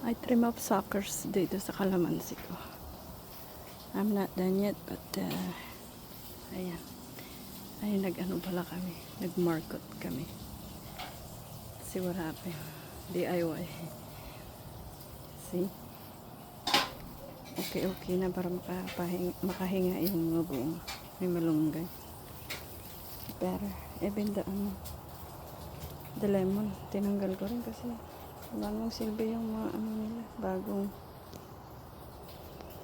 I trim up suckers dito sa kalamansi ko. I'm not done yet, but ayan. Ay, nag-ano pala kami. Nag-market kami. See what happened. DIY. See? Okay na para makahinga yung mga buong. May malunggay. Pero, even the lemon, tinanggal ko rin kasi wala nang silbi yung mga ano nila,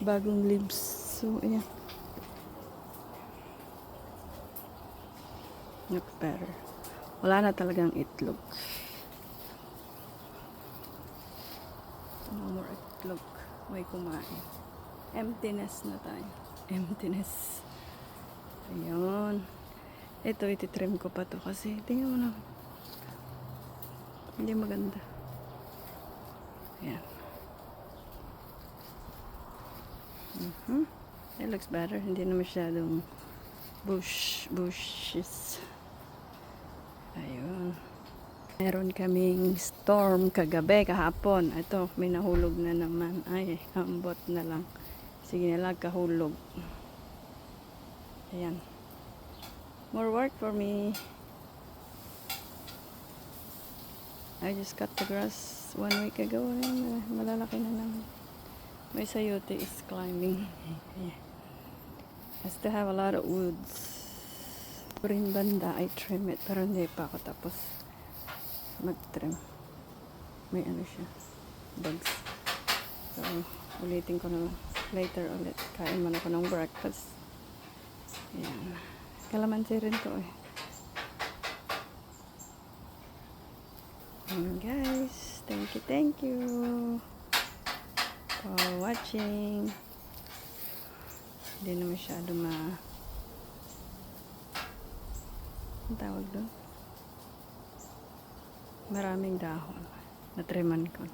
bagong leaves. So, ayan. Look better. Wala na talagang itlog. No more itlog. May kumain. Emptiness na tayo. Emptiness. Ayun. Ito, ititrim ko pa to kasi tingnan mo na. Hindi maganda. Ayan. It looks better. Hindi na masyadong bushes. Ayun. Meron kaming storm kagabi, kahapon. Ito, may nahulog na naman. Ay, ambot na lang. Sige na lang, kahulog. Ayan. More work for me. I just cut the grass 1 week ago. Ayan, malalaki na naman. My sayote is climbing. Yeah. I still have a lot of woods. Rin banda, I trim it. Pero hindi pa ako tapos mag-trim. May ano siya. Bugs. So, ulitin ko na lang. Later ulit. Kain man ako ng breakfast. Ayan. Kalamansi rin to eh. And guys, thank you for watching. Hindi na masyado ang tawag doon? Maraming dahon. Natriman ko.